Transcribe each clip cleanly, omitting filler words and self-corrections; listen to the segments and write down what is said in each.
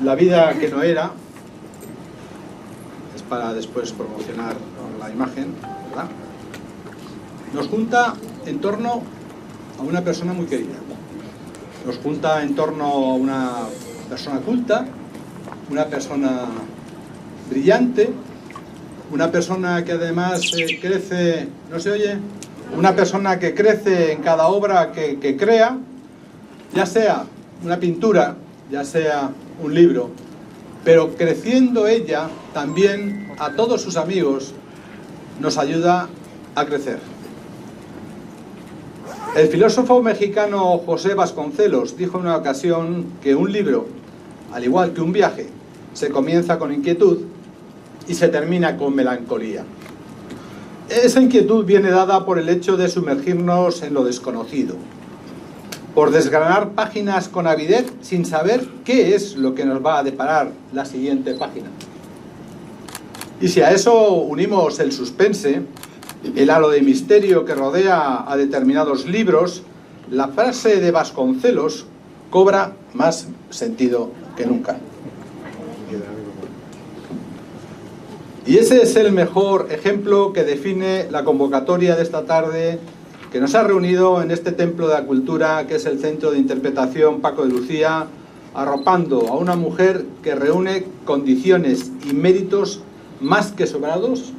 La vida que no era, es para después promocionar la imagen, ¿verdad? Nos junta en torno a una persona muy querida. Nos junta en torno a una persona culta, una persona brillante, una persona que además crece, ¿no se oye? Una persona que crece en cada obra que crea, ya sea una pintura, ya sea un libro, pero creciendo ella también a todos sus amigos nos ayuda a crecer. El filósofo mexicano José Vasconcelos dijo en una ocasión que un libro, al igual que un viaje, se comienza con inquietud y se termina con melancolía. Esa inquietud viene dada por el hecho de sumergirnos en lo desconocido, por desgranar páginas con avidez sin saber qué es lo que nos va a deparar la siguiente página. Y si a eso unimos el suspense, el halo de misterio que rodea a determinados libros, la frase de Vasconcelos cobra más sentido que nunca. Y ese es el mejor ejemplo que define la convocatoria de esta tarde que nos ha reunido en este templo de la cultura, que es el Centro de Interpretación Paco de Lucía, arropando a una mujer que reúne condiciones y méritos más que sobrados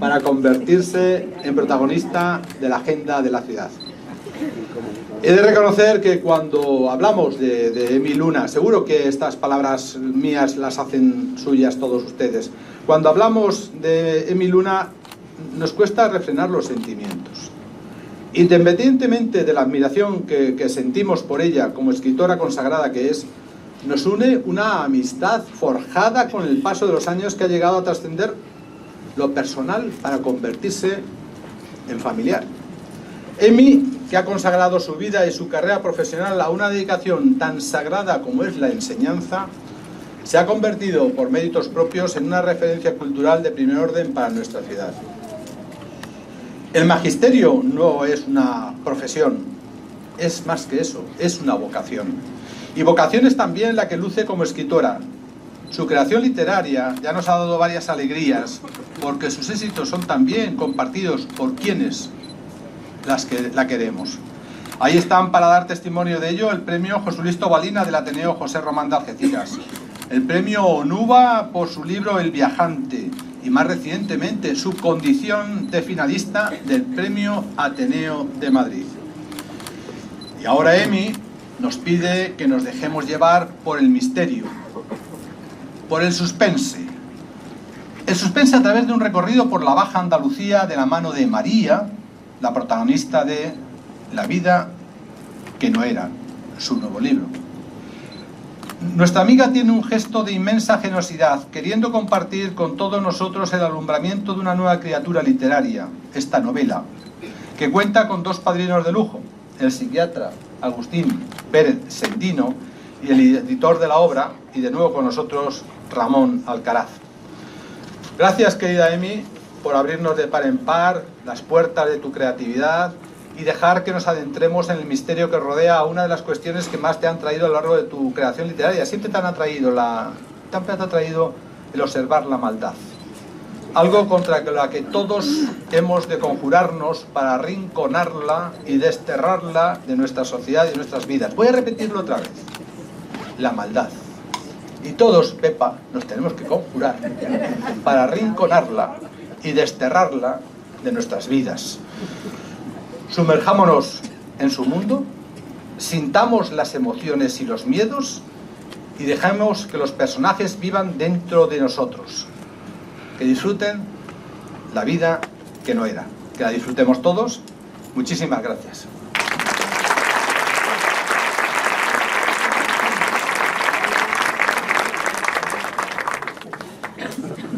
para convertirse en protagonista de la agenda de la ciudad. He de reconocer que cuando hablamos de Emi Luna, seguro que estas palabras mías las hacen suyas todos ustedes, cuando hablamos de Emi Luna nos cuesta refrenar los sentimientos. Independientemente de la admiración que sentimos por ella como escritora consagrada que es, nos une una amistad forjada con el paso de los años que ha llegado a trascender lo personal para convertirse en familiar. Emi, que ha consagrado su vida y su carrera profesional a una dedicación tan sagrada como es la enseñanza, se ha convertido por méritos propios en una referencia cultural de primer orden para nuestra ciudad. El magisterio no es una profesión, es más que eso, es una vocación. Y vocación es también la que luce como escritora. Su creación literaria ya nos ha dado varias alegrías, porque sus éxitos son también compartidos por quienes la queremos. Ahí están para dar testimonio de ello el premio José Luis Tobalina del Ateneo José Román de Algeciras, el premio Onuba por su libro El viajante, y más recientemente su condición de finalista del Premio Ateneo de Madrid. Y ahora Emi nos pide que nos dejemos llevar por el misterio, por el suspense. El suspense a través de un recorrido por la Baja Andalucía de la mano de María, la protagonista de La vida que no era, su nuevo libro. Nuestra amiga tiene un gesto de inmensa generosidad, queriendo compartir con todos nosotros el alumbramiento de una nueva criatura literaria, esta novela, que cuenta con dos padrinos de lujo, el psiquiatra Agustín Pérez Sendino y el editor de la obra, y de nuevo con nosotros Ramón Alcaraz. Gracias, querida Emi, por abrirnos de par en par las puertas de tu creatividad y dejar que nos adentremos en el misterio que rodea a una de las cuestiones que más te han traído a lo largo de tu creación literaria. Siempre te han atraído el observar la maldad. Algo contra la que todos hemos de conjurarnos para arrinconarla y desterrarla de nuestra sociedad y de nuestras vidas. Voy a repetirlo otra vez. La maldad. Y todos, Pepa, nos tenemos que conjurar para arrinconarla y desterrarla de nuestras vidas. Sumerjámonos en su mundo, sintamos las emociones y los miedos y dejemos que los personajes vivan dentro de nosotros. Que disfruten la vida que no era. Que la disfrutemos todos. Muchísimas gracias.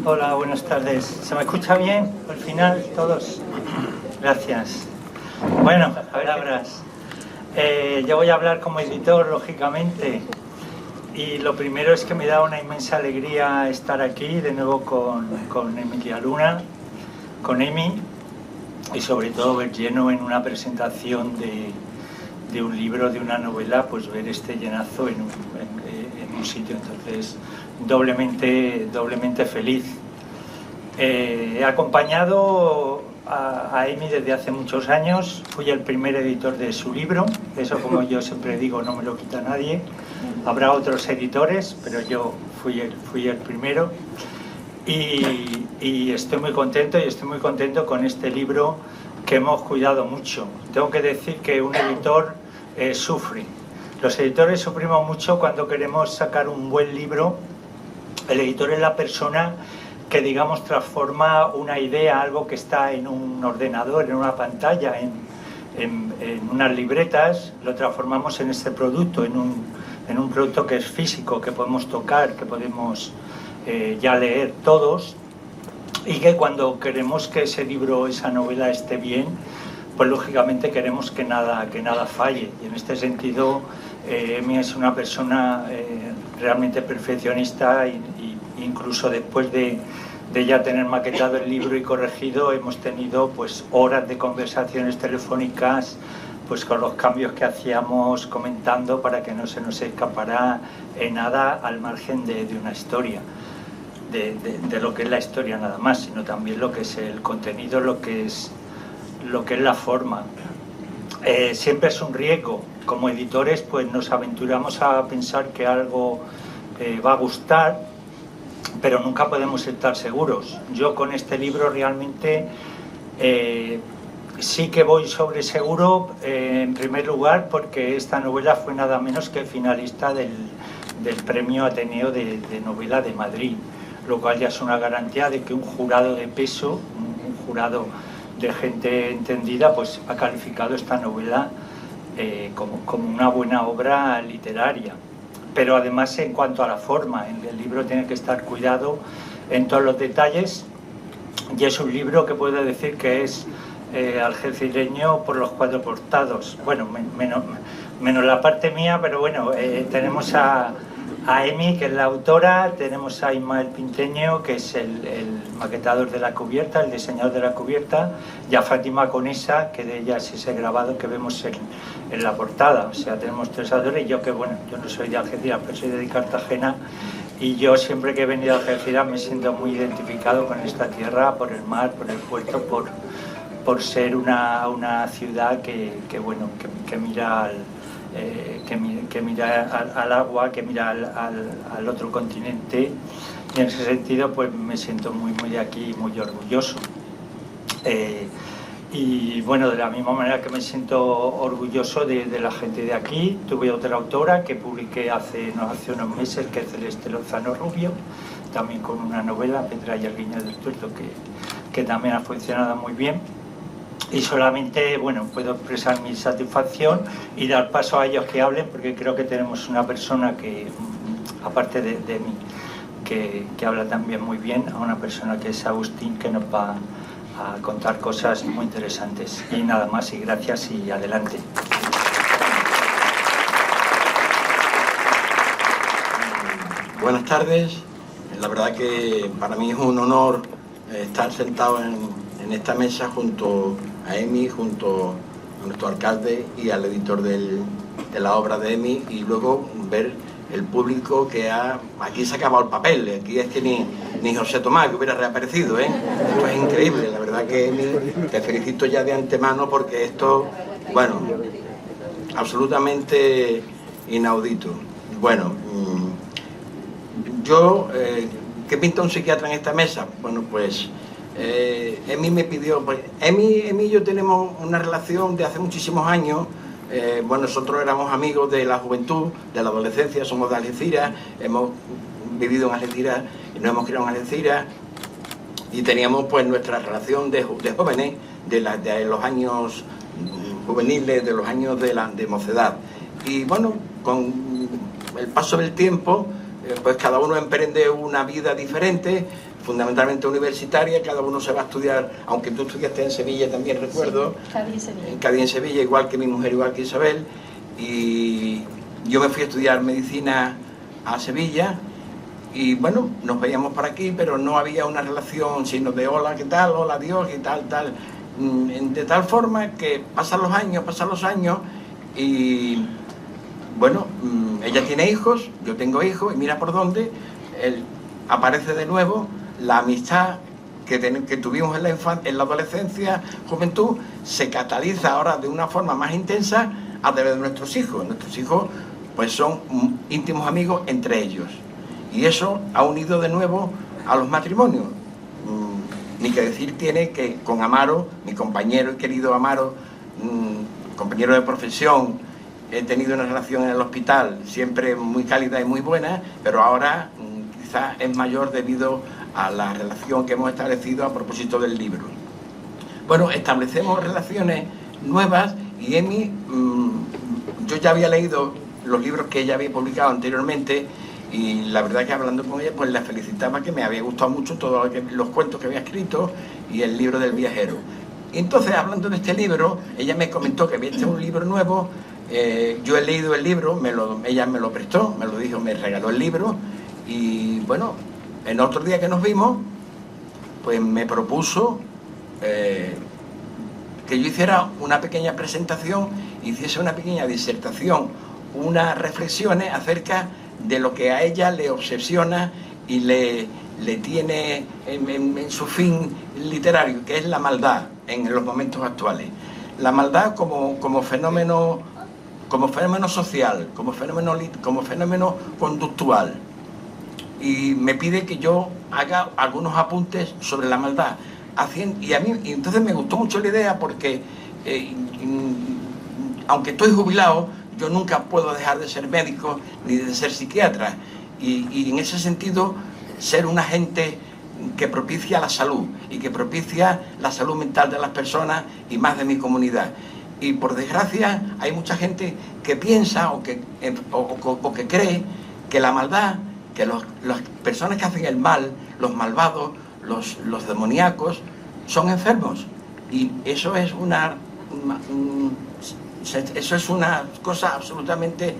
Hola, buenas tardes. ¿Se me escucha bien? Al final, todos. Gracias. Bueno, palabras. Yo voy a hablar como editor, lógicamente, y lo primero es que me da una inmensa alegría estar aquí de nuevo con Emilia Luna, con Emi, y sobre todo ver lleno en una presentación de de un libro, de una novela, pues ver este llenazo en un sitio. Entonces, doblemente feliz. He acompañado a Emi desde hace muchos años, fui el primer editor de su libro, eso, como yo siempre digo, no me lo quita nadie. Habrá otros editores, pero yo fui el primero, y estoy muy contento con este libro que hemos cuidado mucho. Tengo que decir que un editor sufre. Los editores sufrimos mucho cuando queremos sacar un buen libro. El editor es la persona que, digamos, transforma una idea, algo que está en un ordenador, en una pantalla, en unas libretas, lo transformamos en este producto, en un producto que es físico, que podemos tocar, que podemos ya leer todos, y que cuando queremos que ese libro, esa novela esté bien, pues lógicamente queremos que nada falle. Y en este sentido, Emi es una persona realmente perfeccionista, y incluso después de ya tener maquetado el libro y corregido, hemos tenido pues horas de conversaciones telefónicas, pues con los cambios que hacíamos, comentando para que no se nos escapara nada al margen de una historia, de lo que es la historia nada más, sino también lo que es el contenido, lo que es la forma. Siempre es un riesgo. Como editores, pues nos aventuramos a pensar que algo va a gustar, pero nunca podemos estar seguros. Yo con este libro realmente sí que voy sobre seguro, en primer lugar porque esta novela fue nada menos que finalista del Premio Ateneo de Novela de Madrid, lo cual ya es una garantía de que un jurado de peso, un jurado de gente entendida, pues ha calificado esta novela como una buena obra literaria. Pero además, en cuanto a la forma, el libro tiene que estar cuidado en todos los detalles, y es un libro que puedo decir que es algecireño por los 4 portados. Bueno, menos la parte mía, pero bueno, tenemos a Emi, que es la autora, tenemos a Ismael Pinteño, que es el maquetador de la cubierta, el diseñador de la cubierta, y a Fátima Conesa, que de ella es ese grabado que vemos en la portada. O sea, tenemos 3 autores, y yo, que bueno, yo no soy de Algeciras, pero soy de Cartagena, y yo siempre que he venido a Algeciras me siento muy identificado con esta tierra, por el mar, por el puerto, por ser una ciudad que mira que mira al agua, que mira al otro continente, y en ese sentido pues me siento muy de aquí, muy orgulloso. Y bueno, de la misma manera que me siento orgulloso de la gente de aquí. Tuve otra autora que publiqué hace unos meses, que es Celeste Lozano Rubio, también con una novela, Petra y el Guiño del Tuerto, que también ha funcionado muy bien. Y solamente, bueno, puedo expresar mi satisfacción y dar paso a ellos que hablen, porque creo que tenemos una persona que, aparte de mí, que habla también muy bien, a una persona que es Agustín, que nos va a contar cosas muy interesantes. Y nada más, y gracias, y adelante. Buenas tardes. La verdad que para mí es un honor estar sentado en esta mesa junto a Emi, junto a nuestro alcalde y al editor de la obra de Emi, y luego ver el público que aquí se ha acabado el papel. Aquí es que ni José Tomás, que hubiera reaparecido, ¿eh? Esto es increíble. La verdad que, Emi, te felicito ya de antemano, porque esto, bueno, absolutamente inaudito. Bueno, ¿qué pinta un psiquiatra en esta mesa? Bueno, pues Emi me pidió, pues Emi y yo tenemos una relación de hace muchísimos años. Bueno, nosotros éramos amigos de la juventud, de la adolescencia, somos de Algeciras, hemos vivido en Algeciras y nos hemos criado en Algeciras, y teníamos pues nuestra relación de jóvenes, de los años juveniles, de los años de mocedad. Y bueno, con el paso del tiempo, pues cada uno emprende una vida diferente, fundamentalmente universitaria. Cada uno se va a estudiar, aunque tú estudiaste en Sevilla también, recuerdo. Sí, Cádiz en Sevilla, igual que mi mujer, igual que Isabel. Y yo me fui a estudiar medicina a Sevilla, y bueno, nos veíamos por aquí, pero no había una relación sino de hola, ¿qué tal? Hola, Dios, y tal. De tal forma que pasan los años, Y bueno, ella tiene hijos, yo tengo hijos, y mira por dónde aparece de nuevo la amistad que tuvimos en la adolescencia, juventud, se cataliza ahora de una forma más intensa a través de nuestros hijos. Nuestros hijos pues son íntimos amigos entre ellos. Y eso ha unido de nuevo a los matrimonios. Ni que decir tiene que con Amaro, mi compañero y querido Amaro, compañero de profesión, he tenido una relación en el hospital siempre muy cálida y muy buena, pero ahora quizás es mayor debido a la relación que hemos establecido a propósito del libro. Bueno, establecemos relaciones nuevas y Emi, yo ya había leído los libros que ella había publicado anteriormente y la verdad que hablando con ella pues la felicitaba, que me había gustado mucho todos los cuentos que había escrito y el libro del viajero. Y entonces, hablando de este libro, ella me comentó que había hecho un libro nuevo. Yo he leído el libro, ella me lo prestó, me lo dijo, me regaló el libro y bueno, en otro día que nos vimos, pues me propuso que yo hiciera una pequeña presentación, hiciese una pequeña disertación, unas reflexiones acerca de lo que a ella le obsesiona y le tiene en su fin literario, que es la maldad en los momentos actuales. La maldad como fenómeno social, como fenómeno conductual. Y me pide que yo haga algunos apuntes sobre la maldad. Y entonces me gustó mucho la idea porque, aunque estoy jubilado, yo nunca puedo dejar de ser médico ni de ser psiquiatra. Y en ese sentido, ser un agente que propicia la salud y que propicia la salud mental de las personas y más de mi comunidad. Y por desgracia hay mucha gente que piensa o que cree que la maldad, que las personas que hacen el mal, los malvados, los demoníacos, son enfermos. Y eso es una cosa absolutamente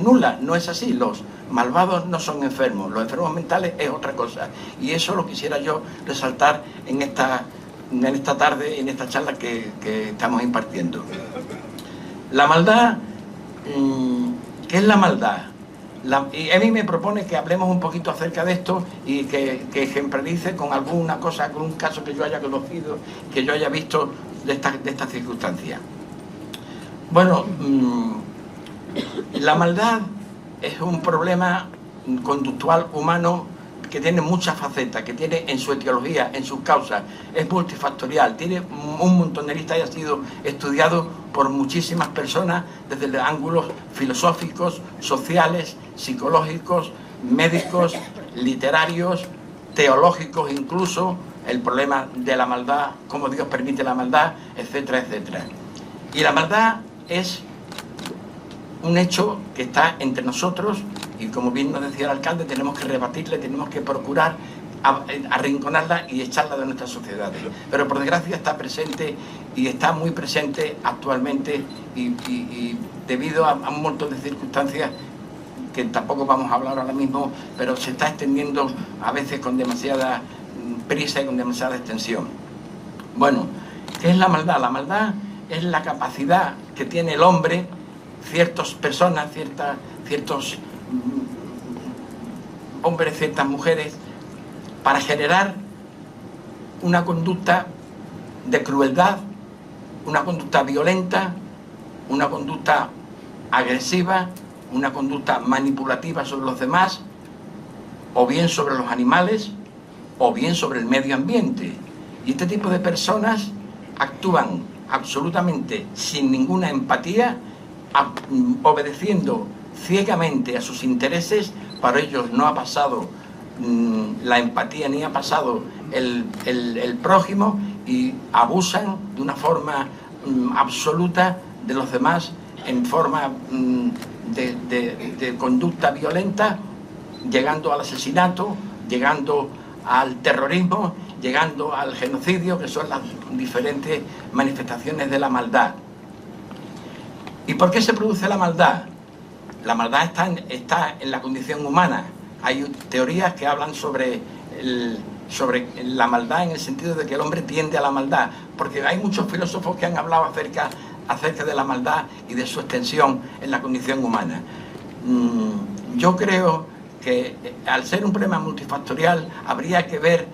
nula, no es así. Los malvados no son enfermos, los enfermos mentales es otra cosa. Y eso lo quisiera yo resaltar en esta tarde, en esta charla que estamos impartiendo. La maldad, ¿qué es la maldad? Y Emi me propone que hablemos un poquito acerca de esto y que ejemplarice con alguna cosa, con un caso que yo haya conocido, que yo haya visto de esta circunstancia. Bueno, la maldad es un problema conductual humano que tiene muchas facetas, que tiene en su etiología, en sus causas, es multifactorial, tiene un montón de listas y ha sido estudiado por muchísimas personas desde ángulos filosóficos, sociales, psicológicos, médicos, literarios, teológicos incluso, el problema de la maldad, cómo Dios permite la maldad, etcétera, etcétera. Y la maldad es un hecho que está entre nosotros y, como bien nos decía el alcalde, tenemos que rebatirle, tenemos que procurar arrinconarla y echarla de nuestras sociedades. Pero por desgracia está presente y está muy presente actualmente y debido a un montón de circunstancias que tampoco vamos a hablar ahora mismo, pero se está extendiendo a veces con demasiada prisa y con demasiada extensión. Bueno, ¿qué es la maldad? La maldad es la capacidad que tiene el hombre, ciertas personas, ciertos hombres, ciertas mujeres, para generar una conducta de crueldad, una conducta violenta, una conducta agresiva, una conducta manipulativa sobre los demás, o bien sobre los animales, o bien sobre el medio ambiente. Y este tipo de personas actúan absolutamente sin ninguna empatía, obedeciendo ciegamente a sus intereses. Para ellos no ha pasado la empatía ni ha pasado el prójimo, y abusan de una forma absoluta de los demás en forma de conducta violenta, llegando al asesinato, llegando al terrorismo, llegando al genocidio, que son las diferentes manifestaciones de la maldad. ¿Y por qué se produce la maldad? La maldad está en la condición humana. Hay teorías que hablan sobre la maldad en el sentido de que el hombre tiende a la maldad, porque hay muchos filósofos que han hablado acerca acerca de la maldad y de su extensión en la condición humana. Yo creo que al ser un problema multifactorial habría que ver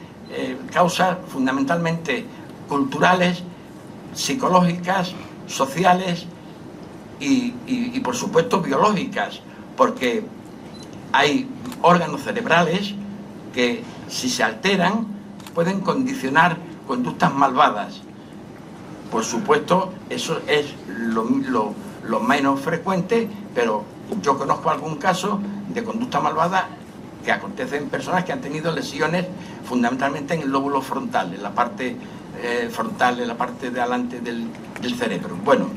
causas fundamentalmente culturales, psicológicas, sociales y por supuesto biológicas, porque hay órganos cerebrales que si se alteran pueden condicionar conductas malvadas. Por supuesto, eso es lo menos frecuente, pero yo conozco algún caso de conducta malvada que acontece en personas que han tenido lesiones fundamentalmente en el lóbulo frontal, en la parte frontal, en la parte de adelante del cerebro. Bueno,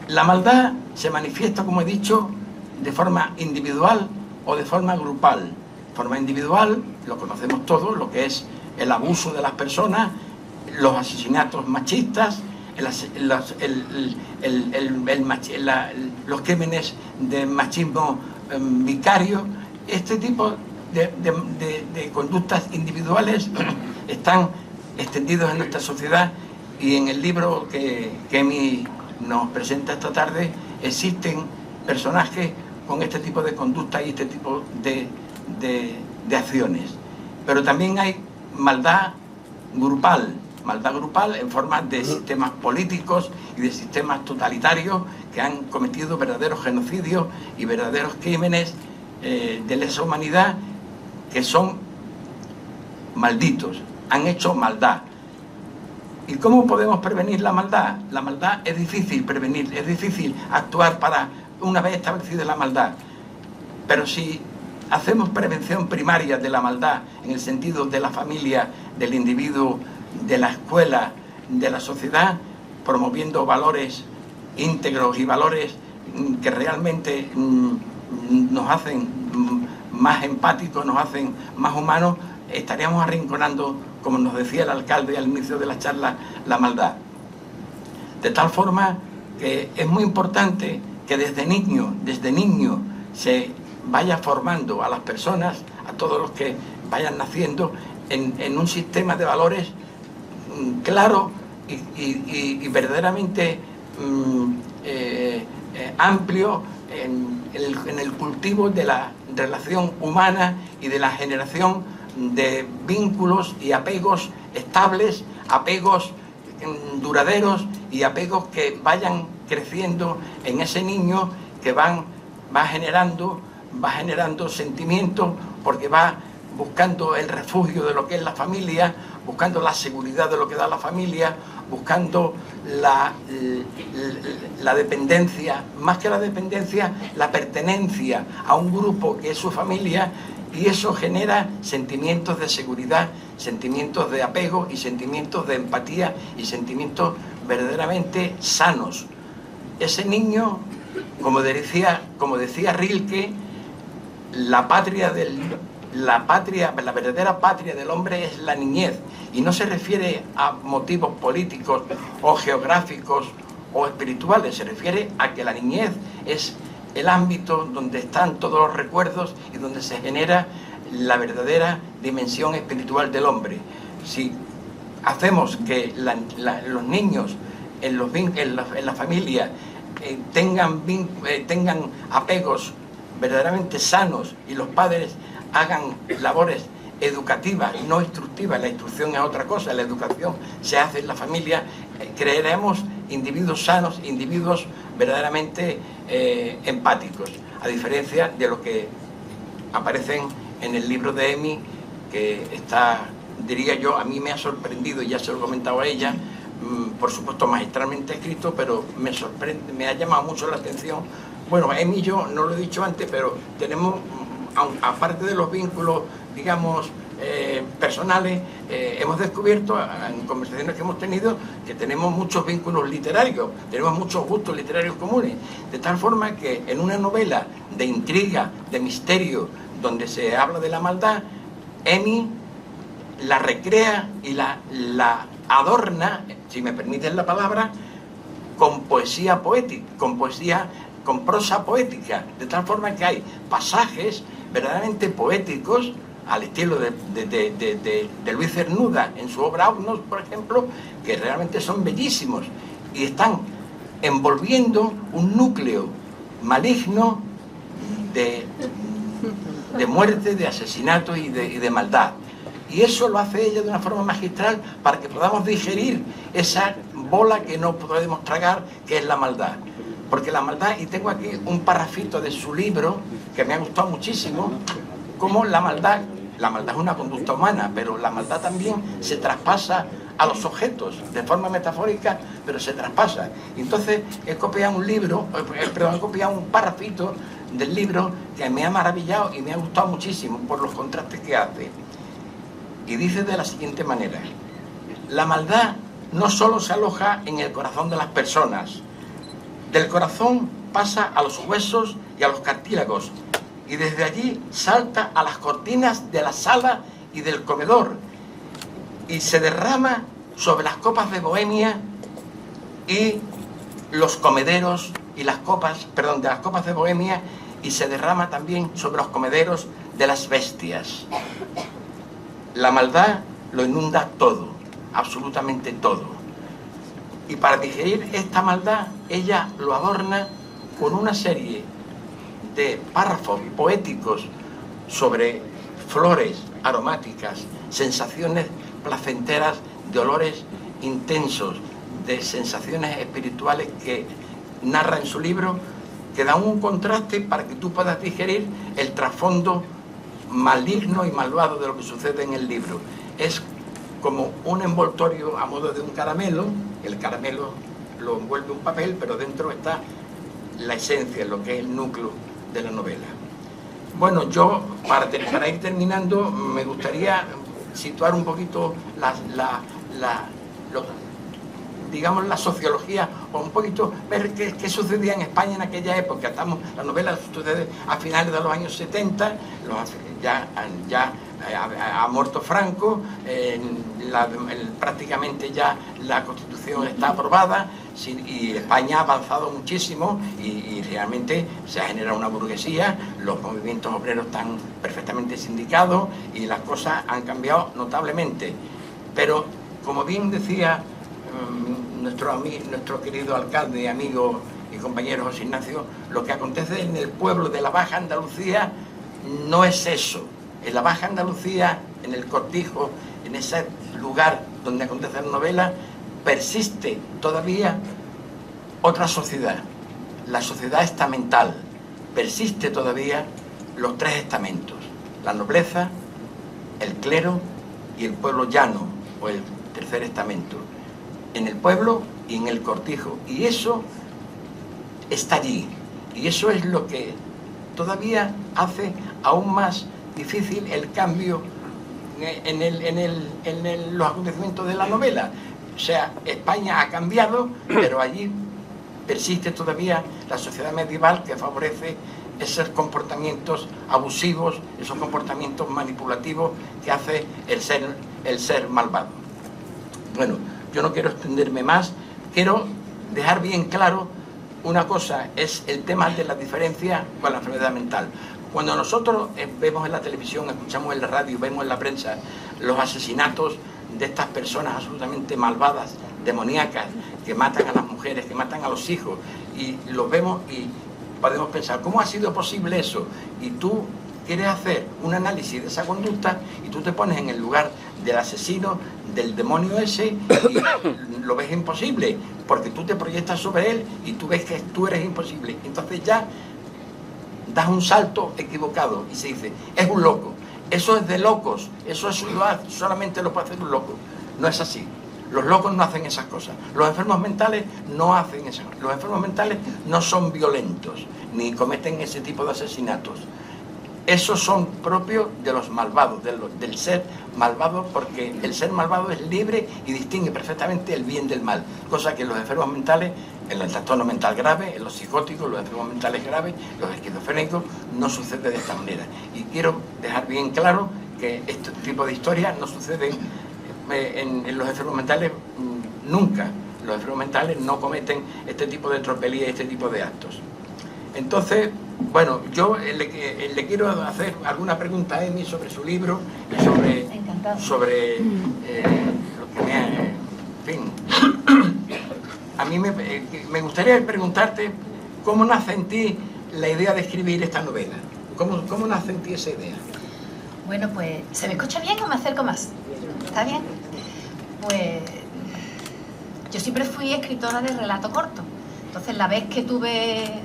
la maldad se manifiesta, como he dicho, de forma individual o de forma grupal. De forma individual, lo conocemos todos, lo que es el abuso de las personas, los asesinatos machistas, los crímenes de machismo vicario. Este tipo de conductas individuales están extendidos en nuestra sociedad, y en el libro que Emi nos presenta esta tarde existen personajes con este tipo de conducta y este tipo de acciones. Pero también hay maldad grupal en forma de sistemas políticos y de sistemas totalitarios que han cometido verdaderos genocidios y verdaderos crímenes de lesa humanidad, que son malditos, han hecho maldad. ¿Y cómo podemos prevenir la maldad? La maldad es difícil prevenir, es difícil actuar para una vez establecida la maldad. Pero si hacemos prevención primaria de la maldad en el sentido de la familia, del individuo, de la escuela, de la sociedad, promoviendo valores íntegros y valores que realmente nos hacen más empáticos, nos hacen más humanos, estaríamos arrinconando, como nos decía el alcalde al inicio de la charla, la maldad. De tal forma que es muy importante que desde niño se vaya formando a las personas, a todos los que vayan naciendo, en un sistema de valores claro y verdaderamente amplio en el cultivo de la relación humana y de la generación de vínculos y apegos estables, apegos duraderos y apegos que vayan creciendo en ese niño, que va generando sentimientos, porque va buscando el refugio de lo que es la familia, buscando la seguridad de lo que da la familia, buscando la dependencia, más que la dependencia, la pertenencia a un grupo que es su familia, y eso genera sentimientos de seguridad, sentimientos de apego y sentimientos de empatía y sentimientos verdaderamente sanos. Ese niño, como decía Rilke, la verdadera patria del hombre es la niñez, y no se refiere a motivos políticos o geográficos o espirituales, se refiere a que la niñez es el ámbito donde están todos los recuerdos y donde se genera la verdadera dimensión espiritual del hombre. Si hacemos que los niños en la familia tengan apegos verdaderamente sanos, y los padres hagan labores educativas, no instructivas, la instrucción es otra cosa, la educación se hace en la familia, crearemos individuos sanos, individuos verdaderamente empáticos, a diferencia de lo que aparecen en el libro de Emi, que está, diría yo, a mí me ha sorprendido, y ya se lo he comentado a ella, por supuesto magistralmente escrito, pero me sorprende, me ha llamado mucho la atención. Bueno, Emi y yo, no lo he dicho antes, pero tenemos, aparte de los vínculos, digamos, personales, hemos descubierto en conversaciones que hemos tenido que tenemos muchos vínculos literarios, tenemos muchos gustos literarios comunes, de tal forma que en una novela de intriga, de misterio, donde se habla de la maldad, Emi la recrea y la adorna, si me permiten la palabra, con poesía poética, con prosa poética, de tal forma que hay pasajes verdaderamente poéticos, al estilo de Luis Cernuda en su obra Aunos, por ejemplo, que realmente son bellísimos, y están envolviendo un núcleo maligno de muerte, de asesinato y de maldad. Y eso lo hace ella de una forma magistral para que podamos digerir esa bola que no podemos tragar, que es la maldad. Porque la maldad, y tengo aquí un parrafito de su libro que me ha gustado muchísimo, como la maldad es una conducta humana, pero la maldad también se traspasa a los objetos, de forma metafórica, pero se traspasa. Entonces he copiado he copiado un parrafito del libro que me ha maravillado y me ha gustado muchísimo por los contrastes que hace. Y dice de la siguiente manera: la maldad no solo se aloja en el corazón de las personas, del corazón pasa a los huesos y a los cartílagos, y desde allí salta a las cortinas de la sala y del comedor, y se derrama sobre las copas de Bohemia y los comederos y las copas, de las copas de Bohemia, y se derrama también sobre los comederos de las bestias. La maldad lo inunda todo, absolutamente todo. Y para digerir esta maldad, ella lo adorna con una serie de párrafos poéticos sobre flores aromáticas, sensaciones placenteras, de olores intensos, de sensaciones espirituales que narra en su libro, que dan un contraste para que tú puedas digerir el trasfondo maligno y malvado de lo que sucede en el libro. Es como un envoltorio a modo de un caramelo. El caramelo lo envuelve un papel, pero dentro está la esencia, lo que es el núcleo de la novela. Bueno, yo para ir terminando me gustaría situar un poquito digamos la sociología, o un poquito ver qué sucedía en España en aquella época. La novela sucede a finales de los años 70, ya ha muerto Franco, prácticamente ya la Constitución está aprobada, y España ha avanzado muchísimo y realmente se ha generado una burguesía, los movimientos obreros están perfectamente sindicados y las cosas han cambiado notablemente. Pero, como bien decía nuestro querido alcalde, amigo y compañero José Ignacio, lo que acontece en el pueblo de la Baja Andalucía no es eso. En la Baja Andalucía, en el Cortijo, en ese lugar donde acontece la novela, persiste todavía otra sociedad, la sociedad estamental. Persiste todavía los tres estamentos: la nobleza, el clero y el pueblo llano, o el tercer estamento, en el pueblo y en el Cortijo. Y eso está allí, y eso es lo que todavía hace aún más difícil el cambio en los acontecimientos de la novela. O sea, España ha cambiado, pero allí persiste todavía la sociedad medieval que favorece esos comportamientos abusivos, esos comportamientos manipulativos que hace el ser malvado. Bueno, yo no quiero extenderme más, quiero dejar bien claro una cosa, es el tema de la diferencia con la enfermedad mental. Cuando nosotros vemos en la televisión, escuchamos en la radio, vemos en la prensa los asesinatos de estas personas absolutamente malvadas, demoníacas, que matan a las mujeres, que matan a los hijos, y los vemos y podemos pensar, ¿cómo ha sido posible eso? Y tú quieres hacer un análisis de esa conducta y tú te pones en el lugar del asesino, del demonio ese, y lo ves imposible, porque tú te proyectas sobre él y tú ves que tú eres imposible. Entonces ya das un salto equivocado y se dice, es un loco. Eso es de locos, solamente lo puede hacer un loco. No es así. Los locos no hacen esas cosas. Los enfermos mentales no hacen esas cosas. Los enfermos mentales no son violentos, ni cometen ese tipo de asesinatos. Esos son propios de los malvados, del ser malvado, porque el ser malvado es libre y distingue perfectamente el bien del mal, cosa que en los enfermos mentales, en el trastorno mental grave, en los psicóticos, los enfermos mentales graves, los esquizofrénicos, no sucede de esta manera. Y quiero dejar bien claro que este tipo de historias no suceden en los enfermos mentales nunca. Los enfermos mentales no cometen este tipo de tropelías y este tipo de actos. Entonces, bueno, yo le quiero hacer alguna pregunta a Emi sobre su libro y sobre lo que me ha... En fin, a mí me gustaría preguntarte cómo nace en ti la idea de escribir esta novela. ¿Cómo nace en ti esa idea? Bueno, pues, ¿se me escucha bien o me acerco más? ¿Está bien? Pues, yo siempre fui escritora de relato corto. Entonces, la vez que tuve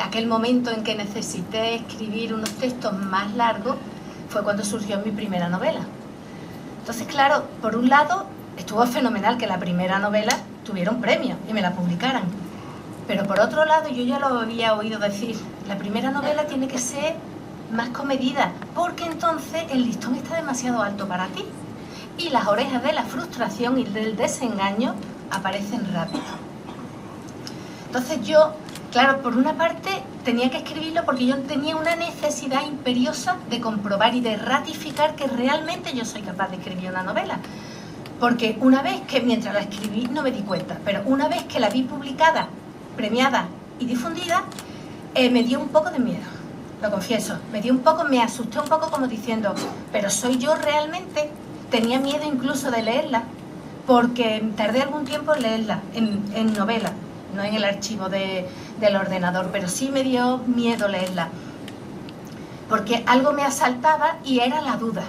aquel momento en que necesité escribir unos textos más largos, fue cuando surgió mi primera novela. Entonces, claro, por un lado, estuvo fenomenal que la primera novela tuviera un premio y me la publicaran. Pero por otro lado, yo ya lo había oído decir, la primera novela tiene que ser más comedida, porque entonces el listón está demasiado alto para ti y las orejas de la frustración y del desengaño aparecen rápido. Entonces yo, claro, por una parte tenía que escribirlo porque yo tenía una necesidad imperiosa de comprobar y de ratificar que realmente yo soy capaz de escribir una novela. Porque una vez que, mientras la escribí, no me di cuenta, pero una vez que la vi publicada, premiada y difundida, me dio un poco de miedo. Lo confieso, me asusté un poco como diciendo, pero ¿soy yo realmente? Tenía miedo incluso de leerla, porque tardé algún tiempo en leerla, en novela, no en el archivo del ordenador, pero sí me dio miedo leerla, porque algo me asaltaba y era la duda.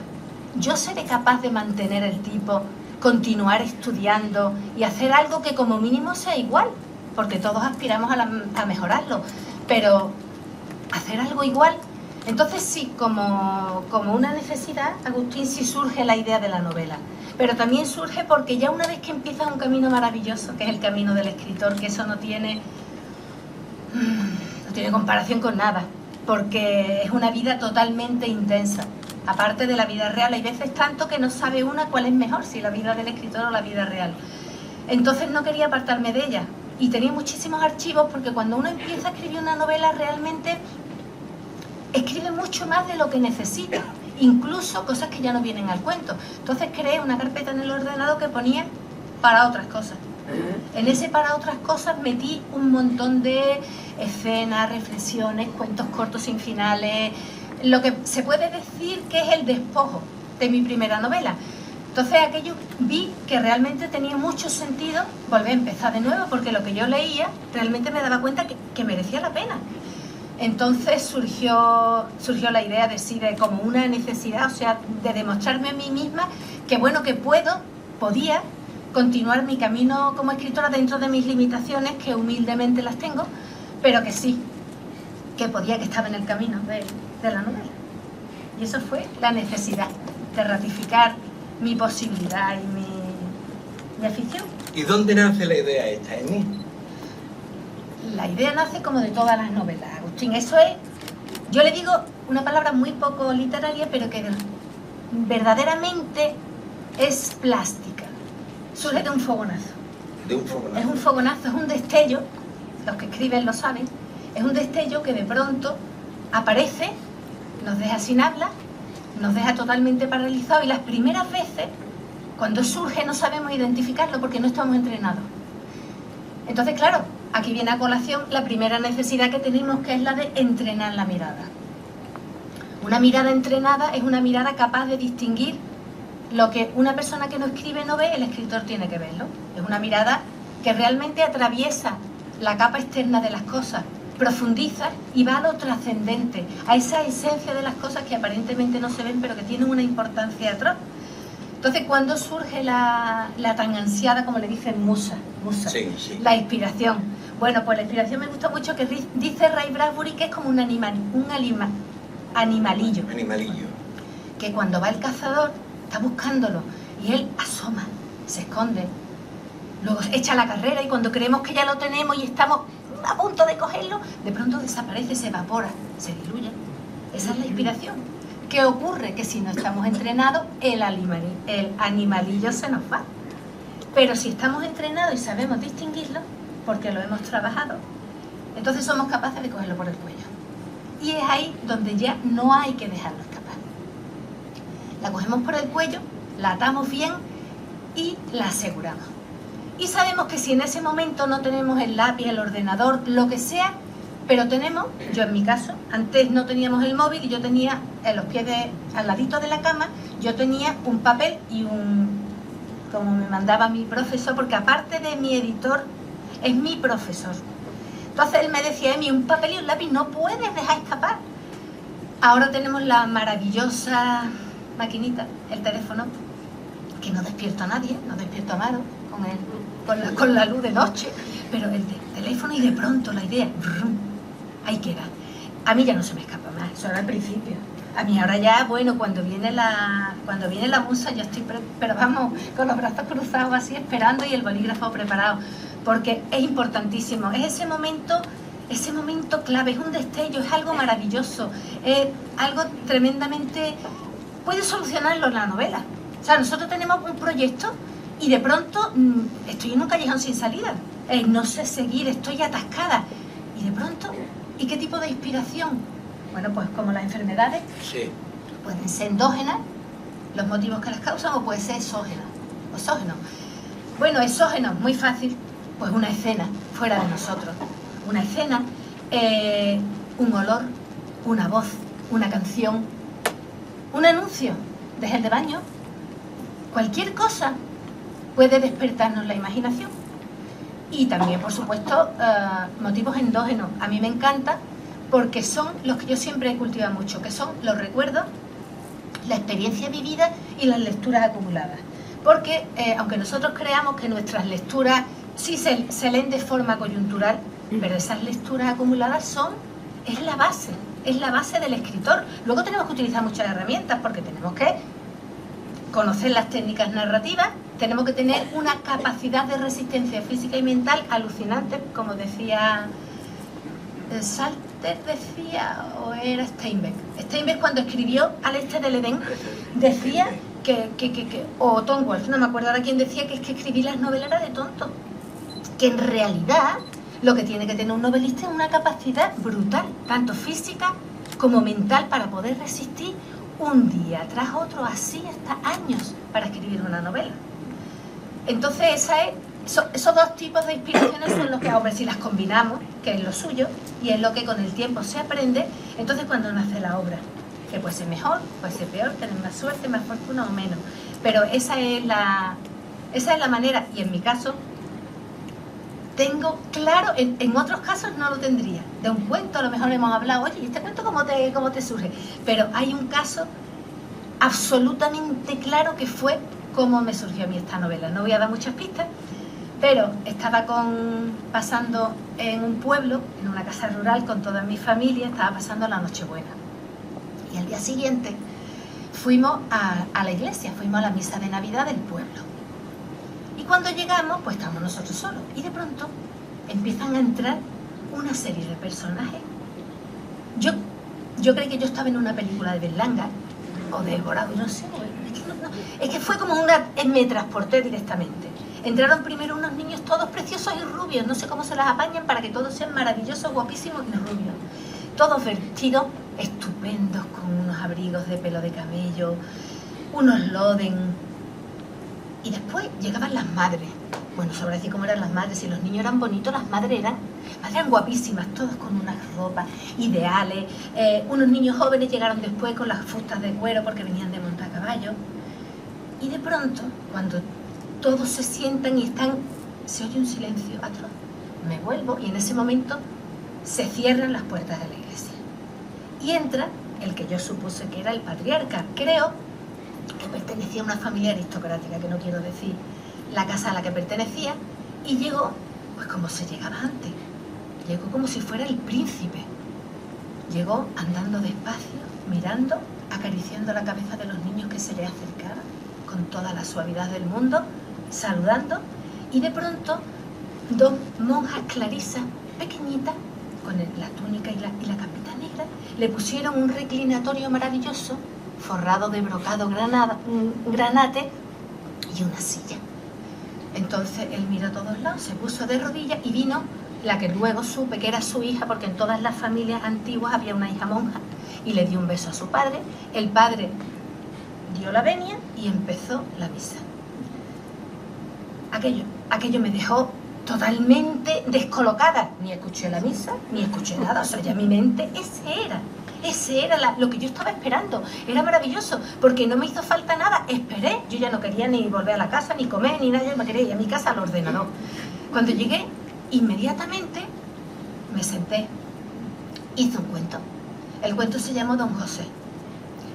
¿Yo seré capaz de mantener el tipo, continuar estudiando y hacer algo que como mínimo sea igual? Porque todos aspiramos a mejorarlo, pero hacer algo igual. Entonces sí, como una necesidad, Agustín, sí surge la idea de la novela, pero también surge porque ya una vez que empiezas un camino maravilloso, que es el camino del escritor, que eso no tiene comparación con nada, porque es una vida totalmente intensa, aparte de la vida real. Hay veces tanto que no sabe una cuál es mejor, si la vida del escritor o la vida real. Entonces no quería apartarme de ella. Y tenía muchísimos archivos, porque cuando uno empieza a escribir una novela realmente escribe mucho más de lo que necesita, incluso cosas que ya no vienen al cuento. Entonces creé una carpeta en el ordenador que ponía para otras cosas. En ese para otras cosas metí un montón de escenas, reflexiones, cuentos cortos sin finales, lo que se puede decir que es el despojo de mi primera novela. Entonces aquello vi que realmente tenía mucho sentido volver a empezar de nuevo, porque lo que yo leía realmente me daba cuenta que merecía la pena. Entonces surgió la idea de sí, de como una necesidad, o sea, de demostrarme a mí misma que bueno, que podía continuar mi camino como escritora dentro de mis limitaciones, que humildemente las tengo, pero que sí, que podía, que estaba en el camino de la novela. Y eso fue la necesidad de ratificar mi posibilidad y mi afición. ¿Y dónde nace la idea esta en mí? La idea nace como de todas las novelas, Agustín. Eso es, yo le digo una palabra muy poco literaria, pero que verdaderamente es plástica. Surge de un fogonazo. De un fogonazo. Es un fogonazo, es un destello, los que escriben lo saben, es un destello que de pronto aparece, nos deja sin habla, nos deja totalmente paralizados, y las primeras veces, cuando surge, no sabemos identificarlo porque no estamos entrenados. Entonces, claro, aquí viene a colación la primera necesidad que tenemos, que es la de entrenar la mirada. Una mirada entrenada es una mirada capaz de distinguir lo que una persona que no escribe no ve, el escritor tiene que verlo. Es una mirada que realmente atraviesa la capa externa de las cosas, profundiza y va a lo trascendente, a esa esencia de las cosas que aparentemente no se ven, pero que tienen una importancia atrás. Entonces, ¿cuándo surge la tan ansiada, como le dicen, musa? Sí, sí. La inspiración. Bueno, pues la inspiración me gusta mucho, que dice Ray Bradbury que es como un animalillo. Animalillo. Que cuando va el cazador, está buscándolo, y él asoma, se esconde, luego echa la carrera, y cuando creemos que ya lo tenemos y estamos a punto de cogerlo, de pronto desaparece, se evapora, se diluye. Esa es la inspiración. ¿Qué ocurre? Que si no estamos entrenados, el animalillo se nos va. Pero si estamos entrenados y sabemos distinguirlo, porque lo hemos trabajado, entonces somos capaces de cogerlo por el cuello. Y es ahí donde ya no hay que dejarlo escapar. La cogemos por el cuello, la atamos bien y la aseguramos. Y sabemos que si en ese momento no tenemos el lápiz, el ordenador, lo que sea, pero tenemos, yo en mi caso, antes no teníamos el móvil y yo tenía en los pies al ladito de la cama, yo tenía un papel y como me mandaba mi profesor, porque aparte de mi editor, es mi profesor. Entonces él me decía, Emi, un papel y un lápiz no puedes dejar escapar. Ahora tenemos la maravillosa maquinita, el teléfono, que no despierto a nadie, no despierto a Amaro con la luz de noche, pero el teléfono, y de pronto la idea, brum, ahí queda. A mí ya no se me escapa más, eso era al principio. A mí ahora ya, bueno, cuando viene la musa, yo estoy, pero vamos, con los brazos cruzados así, esperando y el bolígrafo preparado, porque es importantísimo, es ese momento clave, es un destello, es algo maravilloso, es algo tremendamente, puede solucionarlo la novela. O sea, nosotros tenemos un proyecto y de pronto estoy en un callejón sin salida, no sé seguir, estoy atascada, y de pronto, ¿y qué tipo de inspiración? Bueno, pues como las enfermedades, sí, pueden ser endógenas, los motivos que las causan, o puede ser exógenas. Bueno, exógenos, muy fácil, pues una escena fuera de nosotros. Una escena, un olor, una voz, una canción, un anuncio de gel de baño. Cualquier cosa puede despertarnos la imaginación. Y también, por supuesto, motivos endógenos. A mí me encanta porque son los que yo siempre he cultivado mucho, que son los recuerdos, la experiencia vivida y las lecturas acumuladas. Porque, aunque nosotros creamos que nuestras lecturas sí se leen de forma coyuntural, pero esas lecturas acumuladas es la base del escritor. Luego tenemos que utilizar muchas herramientas, porque tenemos que conocer las técnicas narrativas, tenemos que tener una capacidad de resistencia física y mental alucinante, como decía Salter, decía, o era Steinbeck. Steinbeck, cuando escribió Al este del Edén, decía o Tom Wolfe, no me acuerdo ahora quién decía, que es que escribir las novelas era de tonto, que en realidad lo que tiene que tener un novelista es una capacidad brutal, tanto física como mental, para poder resistir un día tras otro, así hasta años, para escribir una novela. Entonces esos dos tipos de inspiraciones son los que, hombre, si las combinamos, que es lo suyo, y es lo que con el tiempo se aprende, entonces cuando nace la obra, que puede ser mejor, puede ser peor, tener más suerte, más fortuna o menos, pero esa es la manera. Y en mi caso tengo claro, en otros casos no lo tendría. De un cuento a lo mejor hemos hablado, oye, ¿y este cuento cómo te surge? Pero hay un caso absolutamente claro que fue cómo me surgió a mí esta novela. No voy a dar muchas pistas, pero estaba pasando en un pueblo, en una casa rural con toda mi familia, estaba pasando la Nochebuena. Y al día siguiente fuimos a la iglesia, fuimos a la misa de Navidad del pueblo. Y cuando llegamos, pues estábamos nosotros solos. Y de pronto empiezan a entrar una serie de personajes. Yo creí que yo estaba en una película de Berlanga o de Borado, no sé. Es que fue como me transporté directamente. Entraron primero unos niños todos preciosos y rubios. No sé cómo se las apañan para que todos sean maravillosos, guapísimos y rubios. Todos vestidos estupendos, con unos abrigos de pelo de camello, unos loden. Y después llegaban las madres. Bueno, sobre decir cómo eran las madres. Si los niños eran bonitos, las madres eran guapísimas, todos con unas ropas ideales. Unos niños jóvenes llegaron después con las fustas de cuero porque venían de montar a caballo. Y de pronto, cuando todos se sientan y se oye un silencio atroz. Me vuelvo y en ese momento se cierran las puertas de la iglesia. Y entra el que yo supuse que era el patriarca. Creo que pertenecía a una familia aristocrática, que no quiero decir la casa a la que pertenecía, y llegó, pues como se llegaba antes, llegó como si fuera el príncipe. Llegó andando despacio, mirando, acariciando la cabeza de los niños que se le acercaban, con toda la suavidad del mundo, saludando, y de pronto dos monjas clarisas, pequeñitas, con la túnica y la capita negra, le pusieron un reclinatorio maravilloso, forrado de brocado granate, y una silla. Entonces él miró a todos lados, se puso de rodillas y vino la que luego supe que era su hija, porque en todas las familias antiguas había una hija monja, y le dio un beso a su padre. El padre dio la venia y empezó la misa. Aquello me dejó totalmente descolocada. Ni escuché la misa, ni escuché nada. O sea, ya mi mente, ese era lo que yo estaba esperando. Era maravilloso, porque no me hizo falta nada. Esperé, yo ya no quería ni volver a la casa, ni comer, ni nada. Yo me quería ir a mi casa al ordenador. Cuando llegué inmediatamente me senté, hice un cuento. El cuento se llamó Don José.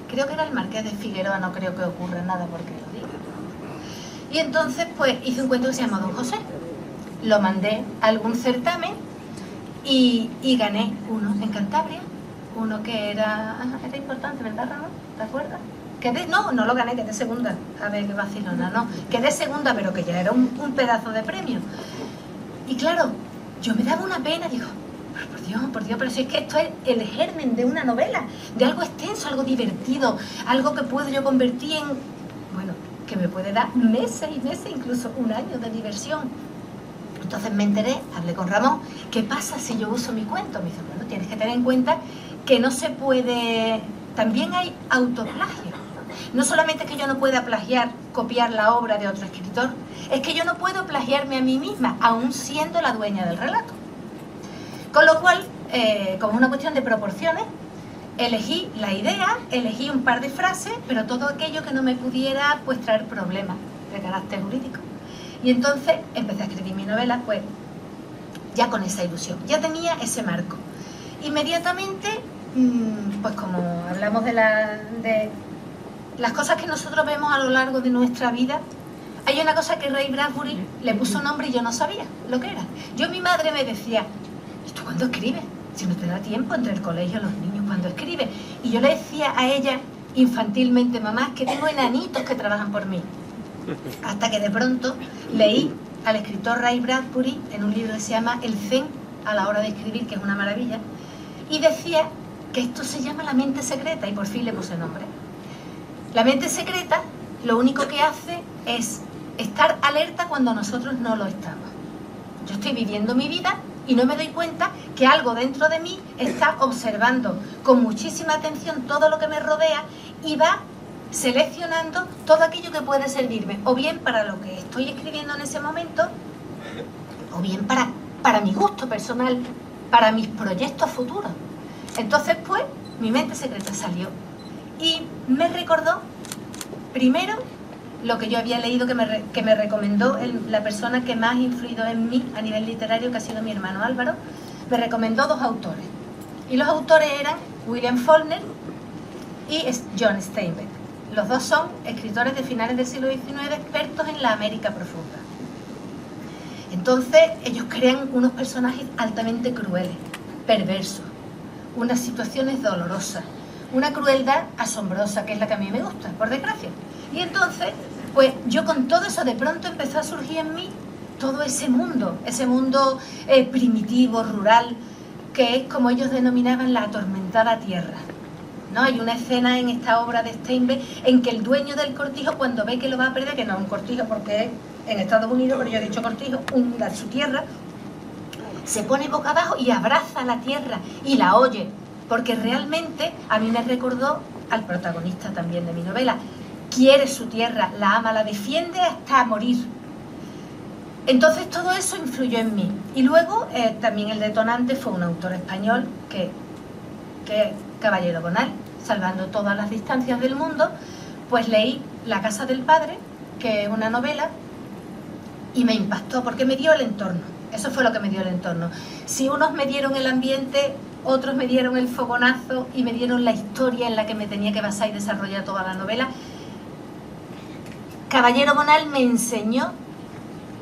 Creo que era el Marqués de Figueroa, no creo que ocurra nada porque lo diga. Y entonces pues hice un cuento que se llamó Don José. Lo mandé a algún certamen y gané uno en Cantabria, uno que era importante, ¿verdad, Ramón? ¿Te acuerdas? No lo gané, quedé segunda. A ver, qué vacilona, no. Quedé segunda, pero que ya era un pedazo de premio. Y claro, yo me daba una pena, digo, por Dios, pero si es que esto es el germen de una novela, de algo extenso, algo divertido, algo que puedo yo convertir en, bueno, que me puede dar meses y meses, incluso un año de diversión. Entonces me enteré, hablé con Ramón, ¿qué pasa si yo uso mi cuento? Me dice, bueno, tienes que tener en cuenta que no se puede, también hay autoplagio. No solamente es que yo no pueda plagiar, copiar la obra de otro escritor, es que yo no puedo plagiarme a mí misma, aún siendo la dueña del relato. Con lo cual, como es una cuestión de proporciones, elegí la idea, elegí un par de frases, pero todo aquello que no me pudiera pues traer problemas de carácter jurídico. Y entonces empecé a escribir mi novela, pues ya con esa ilusión, ya tenía ese marco. Inmediatamente, pues como hablamos de las cosas que nosotros vemos a lo largo de nuestra vida, hay una cosa que Ray Bradbury le puso nombre y yo no sabía lo que era. Mi madre me decía, ¿y tú cuándo escribes? Si no te da tiempo entre el colegio y los niños, ¿cuándo escribes? Y yo le decía a ella infantilmente, mamá, que tengo enanitos que trabajan por mí. Hasta que de pronto leí al escritor Ray Bradbury en un libro que se llama El Zen a la hora de escribir, que es una maravilla, y decía que esto se llama la mente secreta, y por fin le puse nombre. La mente secreta lo único que hace es estar alerta cuando nosotros no lo estamos. Yo estoy viviendo mi vida y no me doy cuenta que algo dentro de mí está observando con muchísima atención todo lo que me rodea y va seleccionando todo aquello que puede servirme, o bien para lo que estoy escribiendo en ese momento, o bien para mi gusto personal, para mis proyectos futuros. Entonces, pues, mi mente secreta salió y me recordó, primero, lo que yo había leído que me recomendó la persona que más ha influido en mí a nivel literario, que ha sido mi hermano Álvaro. Me recomendó dos autores. Y los autores eran William Faulkner y John Steinbeck. Los dos son escritores de finales del siglo XIX, expertos en la América profunda. Entonces, ellos crean unos personajes altamente crueles, perversos, unas situaciones dolorosas, una crueldad asombrosa, que es la que a mí me gusta, por desgracia. Y entonces, pues yo con todo eso de pronto empezó a surgir en mí todo ese mundo primitivo, rural, que es como ellos denominaban la atormentada tierra, ¿no? Hay una escena en esta obra de Steinbeck en que el dueño del cortijo, cuando ve que lo va a perder, que no es un cortijo porque es en Estados Unidos, pero yo he dicho cortijo, su tierra, se pone boca abajo y abraza la tierra y la oye, porque realmente a mí me recordó al protagonista también de mi novela. Quiere su tierra, la ama, la defiende hasta morir. Entonces todo eso influyó en mí. Y luego también el detonante fue un autor español que Caballero Bonal, salvando todas las distancias del mundo, pues leí La casa del padre, que es una novela, y me impactó porque me dio el entorno. Eso fue lo que me dio el entorno. Si unos me dieron el ambiente, otros me dieron el fogonazo y me dieron la historia en la que me tenía que basar y desarrollar toda la novela, Caballero Bonal me enseñó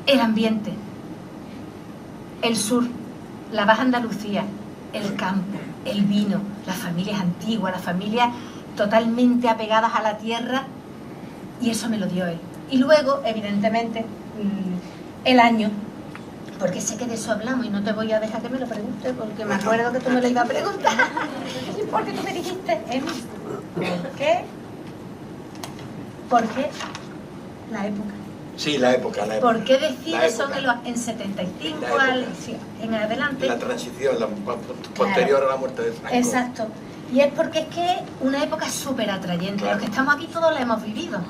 el ambiente, el sur, la Baja Andalucía, el campo, el vino, las familias antiguas, las familias totalmente apegadas a la tierra, y eso me lo dio él. Y luego, evidentemente, el año, porque sé que de eso hablamos y no te voy a dejar que me lo preguntes, porque me acuerdo que tú me lo ibas a preguntar, porque tú me dijiste, ¿por qué la época? Sí, la época. ¿Por qué decides son en 75 en adelante? La transición, posterior a la muerte de Franco. Exacto. Y es porque es que es una época súper atrayente. Claro. Los que estamos aquí todos la hemos vivido.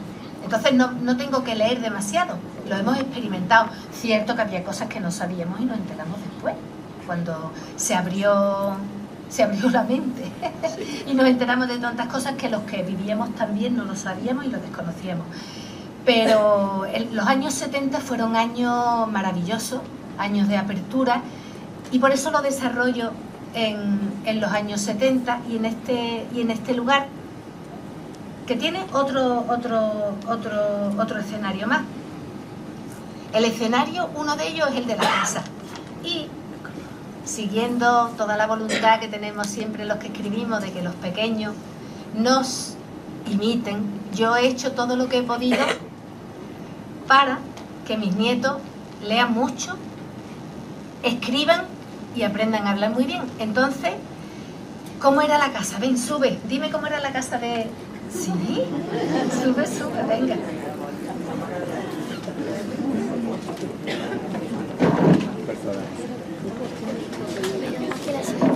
Entonces no tengo que leer demasiado. Lo hemos experimentado. Cierto que había cosas que no sabíamos y nos enteramos después, cuando se abrió la mente. Sí. Y nos enteramos de tantas cosas que los que vivíamos también no lo sabíamos y lo desconocíamos. Pero los años 70 fueron años maravillosos años de apertura, y por eso lo desarrollo en los años 70 y en este lugar, que tiene otro escenario más. El escenario, uno de ellos es el de la casa, y siguiendo toda la voluntad que tenemos siempre los que escribimos de que los pequeños nos imiten, yo he hecho todo lo que he podido para que mis nietos lean mucho, escriban y aprendan a hablar muy bien. Entonces, ¿cómo era la casa? Ven, sube, dime cómo era la casa de... ¿Sí? Sube, venga.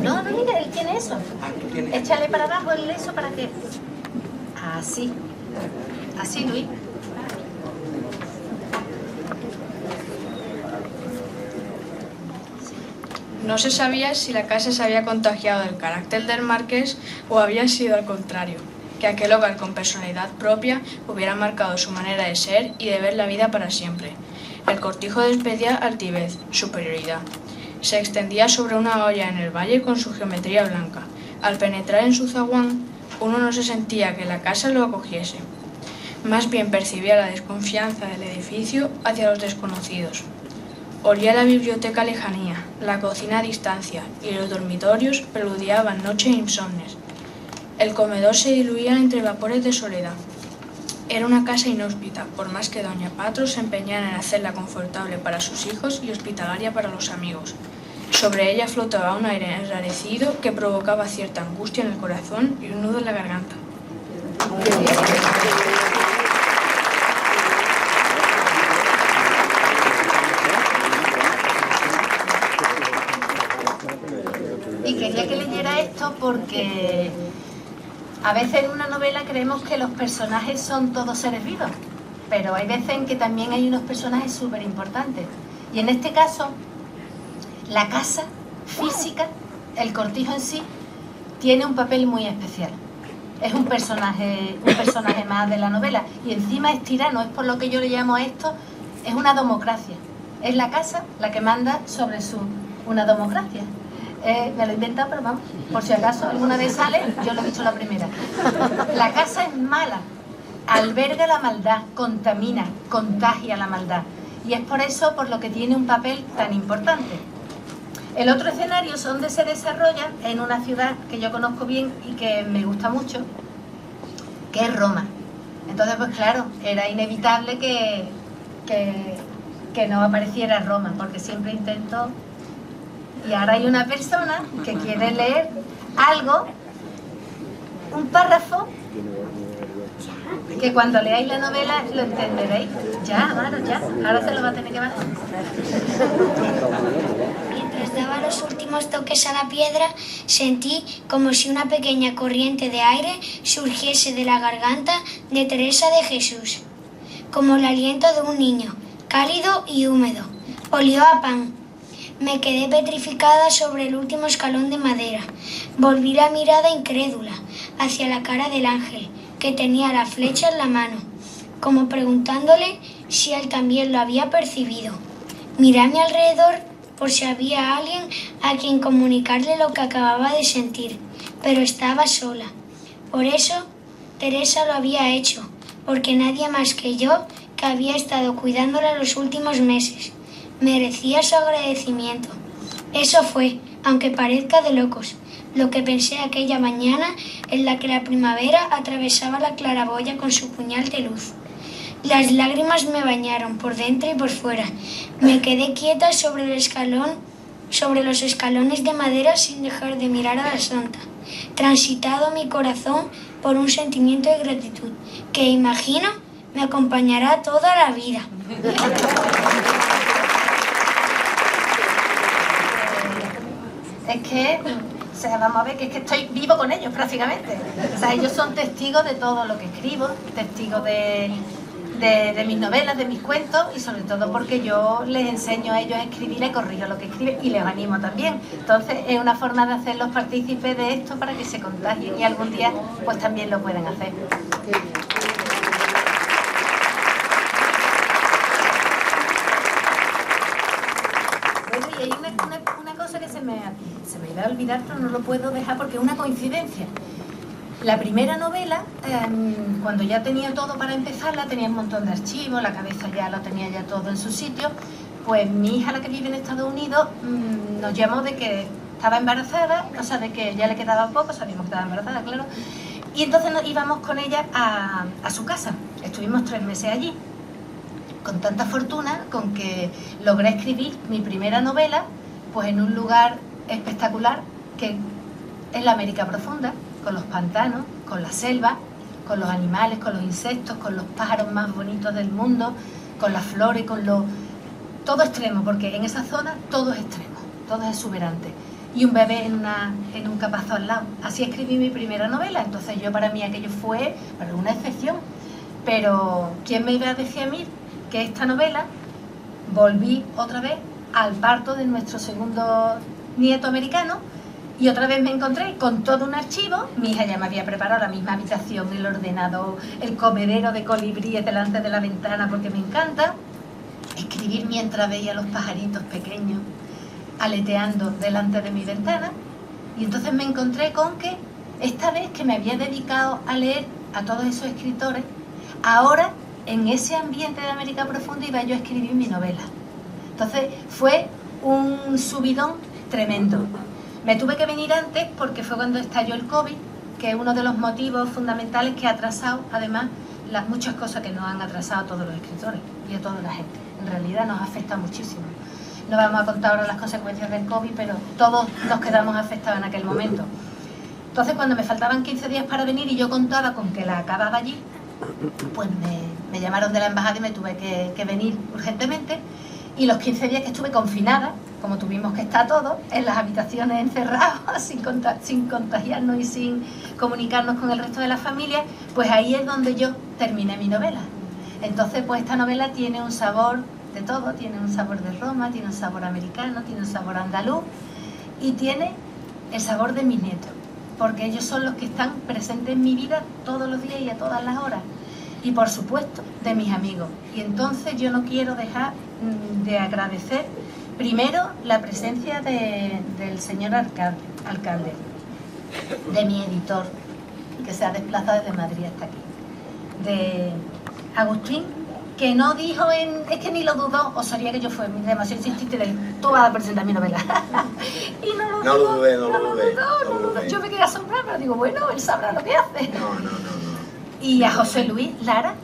No, mira, él tiene eso. Échale para abajo el eso para que... Así, Luis. No se sabía si la casa se había contagiado del carácter del marqués o había sido al contrario, que aquel hogar con personalidad propia hubiera marcado su manera de ser y de ver la vida para siempre. El cortijo despedía altivez, superioridad. Se extendía sobre una olla en el valle con su geometría blanca. Al penetrar en su zaguán, uno no se sentía que la casa lo acogiese. Más bien percibía la desconfianza del edificio hacia los desconocidos. Olía la biblioteca lejanía, la cocina a distancia, y los dormitorios preludiaban noches insomnes. El comedor se diluía entre vapores de soledad. Era una casa inhóspita, por más que doña Patro se empeñara en hacerla confortable para sus hijos y hospitalaria para los amigos. Sobre ella flotaba un aire enrarecido que provocaba cierta angustia en el corazón y un nudo en la garganta. Y quería que leyera esto porque a veces en una novela creemos que los personajes son todos seres vivos, pero hay veces en que también hay unos personajes súper importantes. Y en este caso, la casa física, el cortijo en sí, tiene un papel muy especial. Es un personaje más de la novela, y encima es tirano, es por lo que yo le llamo a esto, es una democracia. Es la casa la que manda sobre una democracia. Me lo he inventado, pero vamos, por si acaso alguna vez sale, yo lo he dicho la primera. La casa es mala, alberga la maldad, contamina, contagia la maldad. Y es por eso por lo que tiene un papel tan importante. El otro escenario es donde se desarrolla en una ciudad que yo conozco bien y que me gusta mucho, que es Roma. Entonces, pues claro, era inevitable que no apareciera Roma, porque siempre intento... Y ahora hay una persona que quiere leer algo, un párrafo, que cuando leáis la novela lo entenderéis. Ya, ahora se lo va a tener que bajar. Mientras daba los últimos toques a la piedra, sentí como si una pequeña corriente de aire surgiese de la garganta de Teresa de Jesús, como el aliento de un niño, cálido y húmedo. Olió a pan. Me quedé petrificada sobre el último escalón de madera. Volví la mirada incrédula hacia la cara del ángel, que tenía la flecha en la mano, como preguntándole si él también lo había percibido. Miré a mi alrededor por si había alguien a quien comunicarle lo que acababa de sentir, pero estaba sola. Por eso Teresa lo había hecho, porque nadie más que yo, que había estado cuidándola los últimos meses, merecía su agradecimiento. Eso fue, aunque parezca de locos, lo que pensé aquella mañana en la que la primavera atravesaba la claraboya con su puñal de luz. Las lágrimas me bañaron por dentro y por fuera. Me quedé quieta sobre los escalones de madera sin dejar de mirar a la santa. Transitado mi corazón por un sentimiento de gratitud que imagino me acompañará toda la vida. Es que, o sea, vamos a ver, que es que estoy vivo con ellos prácticamente. O sea, ellos son testigos de todo lo que escribo, testigos de mis novelas, de mis cuentos, y sobre todo porque yo les enseño a ellos a escribir, les corrijo lo que escriben y les animo también. Entonces es una forma de hacerlos partícipes de esto para que se contagien y algún día pues también lo pueden hacer. me va a olvidar, pero no lo puedo dejar porque es una coincidencia. La primera novela, cuando ya tenía todo para empezarla, tenía un montón de archivos, la cabeza ya lo tenía ya todo en su sitio, pues mi hija, la que vive en Estados Unidos, nos llamó de que estaba embarazada, o sea, de que ya le quedaba poco, sabíamos que estaba embarazada, claro, y entonces nos íbamos con ella a su casa. Estuvimos 3 meses allí, con tanta fortuna, con que logré escribir mi primera novela, pues en un lugar espectacular, que es la América Profunda, con los pantanos, con la selva, con los animales, con los insectos, con los pájaros más bonitos del mundo, con las flores, con lo... todo extremo, porque en esa zona todo es extremo, todo es exuberante. Y un bebé en un capazo al lado. Así escribí mi primera novela. Entonces yo, para mí, aquello fue una excepción. Pero ¿quién me iba a decir a mí que esta novela volví otra vez al parto de nuestro segundo nieto americano? Y otra vez me encontré con todo un archivo. Mi hija ya me había preparado la misma habitación, el ordenador, el comedero de colibríes delante de la ventana, porque me encanta escribir mientras veía los pajaritos pequeños aleteando delante de mi ventana. Y entonces me encontré con que esta vez que me había dedicado a leer a todos esos escritores, ahora en ese ambiente de América Profunda iba yo a escribir mi novela. Entonces fue un subidón tremendo. Me tuve que venir antes porque fue cuando estalló el COVID, que es uno de los motivos fundamentales que ha atrasado, además, las muchas cosas que nos han atrasado a todos los escritores y a toda la gente. En realidad nos afecta muchísimo. No vamos a contar ahora las consecuencias del COVID, pero todos nos quedamos afectados en aquel momento. Entonces, cuando me faltaban 15 días para venir y yo contaba con que la acababa allí, pues me llamaron de la embajada y me tuve que venir urgentemente. Y los 15 días que estuve confinada, como tuvimos que estar todos en las habitaciones encerrados, sin contagiarnos y sin comunicarnos con el resto de la familia, pues ahí es donde yo terminé mi novela. Entonces, pues esta novela tiene un sabor de todo, tiene un sabor de Roma, tiene un sabor americano, tiene un sabor andaluz y tiene el sabor de mis nietos, porque ellos son los que están presentes en mi vida todos los días y a todas las horas. Y por supuesto, de mis amigos. Y entonces yo no quiero dejar de agradecer primero la presencia del señor alcalde, de mi editor, que se ha desplazado desde Madrid hasta aquí, de Agustín, que no dijo es que ni lo dudó, o sería que yo fui demasiado insistente de tú vas a presentar mi novela. Y no lo dudé. Yo me quedé asombrada, pero digo, bueno, él sabrá lo que hace. No. Y a José Luis Lara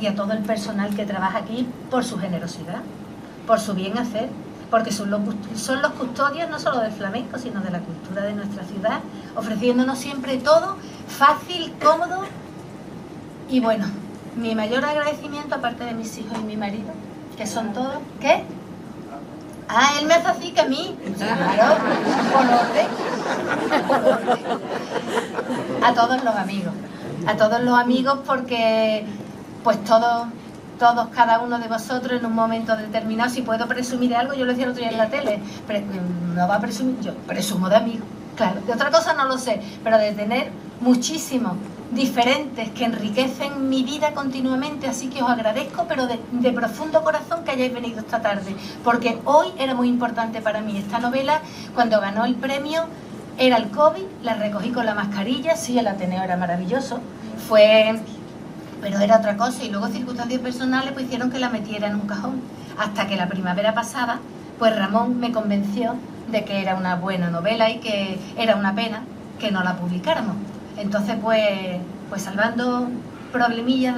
y a todo el personal que trabaja aquí por su generosidad, por su bien hacer, porque son los custodios no solo del flamenco, sino de la cultura de nuestra ciudad, ofreciéndonos siempre todo fácil, cómodo. Y bueno, mi mayor agradecimiento, aparte de mis hijos y mi marido, que son todos, ¿qué? Ah, él me hace así que a mí, claro, por orden. A todos los amigos, porque pues todos, cada uno de vosotros en un momento determinado, si puedo presumir algo, yo lo decía el otro día en la tele, no va a presumir, yo presumo de amigos, claro, de otra cosa no lo sé, pero de tener muchísimos diferentes que enriquecen mi vida continuamente, así que os agradezco, pero de profundo corazón que hayáis venido esta tarde, porque hoy era muy importante para mí. Esta novela, cuando ganó el premio, era el COVID, la recogí con la mascarilla, sí, el Ateneo era maravilloso, pero era otra cosa, y luego circunstancias personales pues hicieron que la metiera en un cajón, hasta que la primavera pasada, pues Ramón me convenció de que era una buena novela y que era una pena que no la publicáramos. Entonces, pues salvando problemillas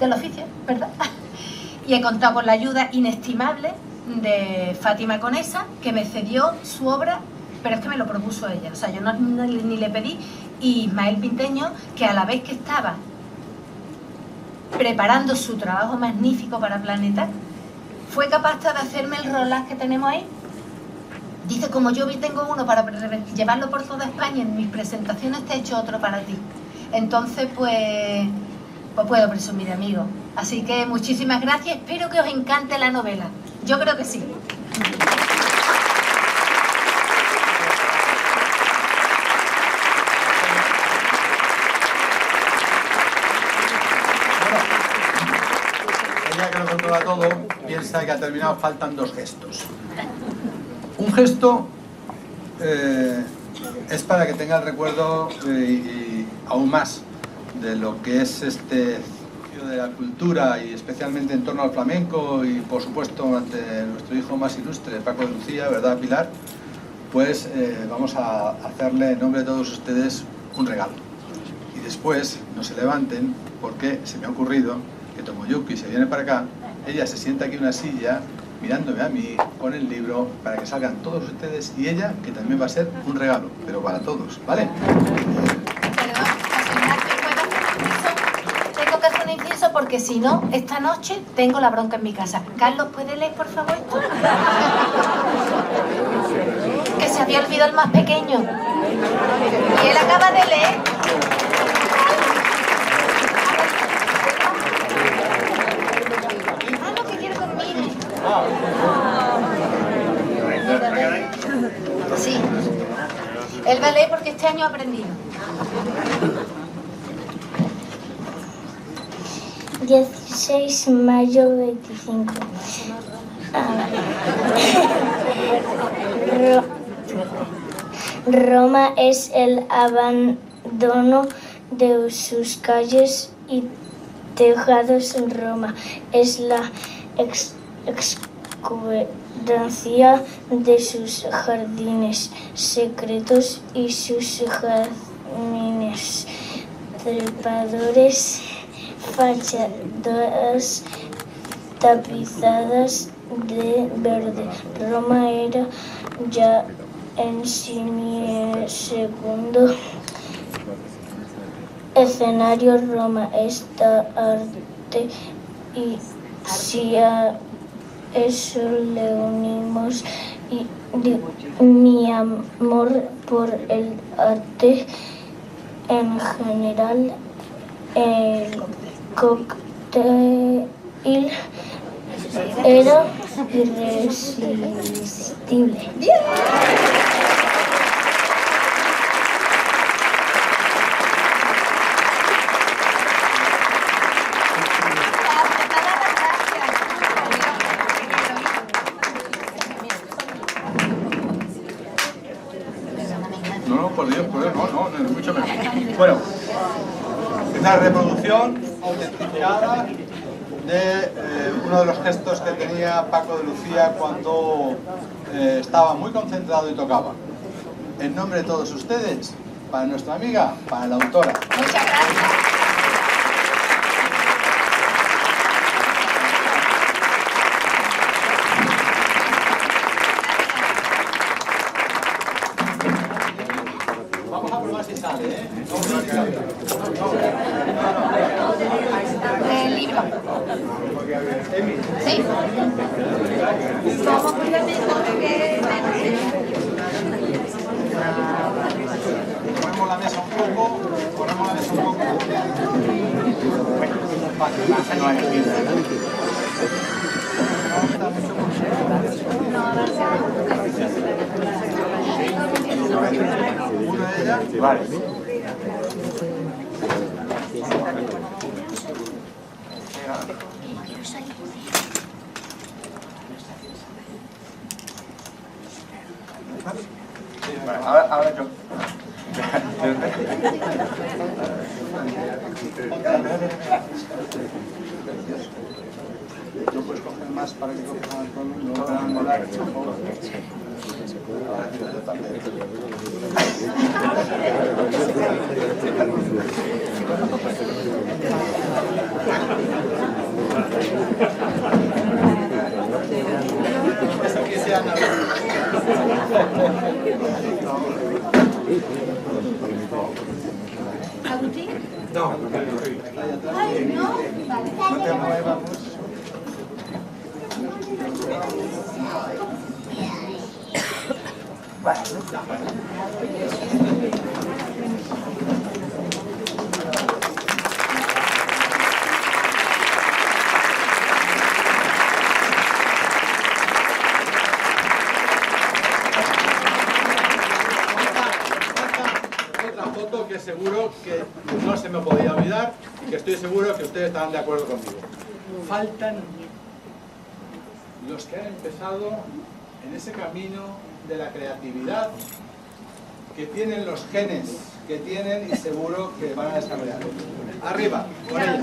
del oficio, ¿verdad? Y he contado con la ayuda inestimable de Fátima Conesa, que me cedió su obra, pero es que me lo propuso ella, o sea, yo ni le pedí, y Ismael Pinteño, que a la vez que estaba preparando su trabajo magnífico para Planeta, fue capaz de hacerme el rolas que tenemos ahí. Dice, como yo tengo uno para llevarlo por toda España, en mis presentaciones te he hecho otro para ti. Entonces, pues puedo presumir, amigos. Así que muchísimas gracias, espero que os encante la novela. Yo creo que sí. Ella que lo controla todo, piensa que ha terminado, faltan 2 gestos. Un gesto es para que tenga el recuerdo y aún más de lo que es este ciclo de la cultura y especialmente en torno al flamenco y por supuesto ante nuestro hijo más ilustre, Paco de Lucía, ¿verdad, Pilar? Pues vamos a hacerle en nombre de todos ustedes un regalo. Y después no se levanten porque se me ha ocurrido que Tomoyuki se viene para acá, ella se sienta aquí en una silla mirándome a mí con el libro para que salgan todos ustedes y ella, que también va a ser un regalo, pero para todos, ¿vale? Perdón, tengo que hacer un inciso porque si no, esta noche tengo la bronca en mi casa. Carlos, ¿puede leer por favor esto? Que se había olvidado el más pequeño. Y él acaba de leer. Ah, lo que quiere conmigo. Sí. Él va a leer porque este año ha aprendido. 16 mayo 25. Roma es el abandono de sus calles y tejados. Roma es la exuberancia de sus jardines secretos y sus jardines trepadores, fachadas tapizadas de verde. Roma era ya en sí segundo escenario. Roma está arte y si a eso le unimos mi amor por el arte en general, el cóctel era irresistible. No, por Dios, no, mucho menos. Bueno, una reproducción autentificada de uno de los gestos que tenía Paco de Lucía cuando estaba muy concentrado y tocaba. En nombre de todos ustedes, para nuestra amiga, para la autora. Muchas gracias. Vamos a probar si sale, ¿eh? El libro. ¿Sí? Vamos a ponerle Ponemos la mesa un poco. Una de ellas. Vale. Ahora yo. ¿Tú puedes coger más para que cojan todo el mundo? No van a molar, por favor. Yo también. Eso que sea nada. ¿Agustín? No. Ay, no. Vale. No te muevas. Otra foto que seguro que no se me podía olvidar y que estoy seguro que ustedes estarán de acuerdo conmigo. Faltan los que han empezado en ese camino de la creatividad que tienen los genes que tienen y seguro que van a desarrollar. Arriba, por ella.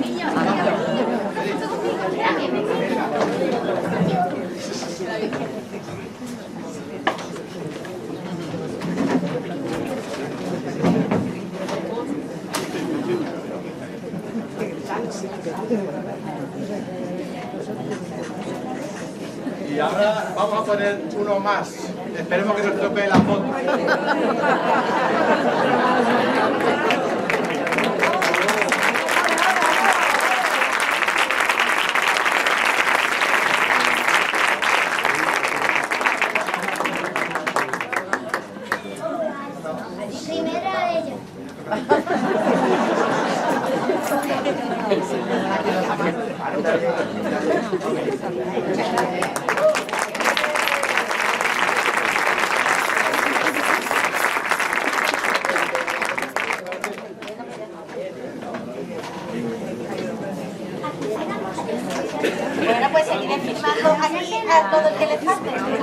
Y ahora vamos a poner uno más. Esperemos que no estropee la foto. Primero a ella. Bueno, pues seguiré firmando aquí a todo el que le falte.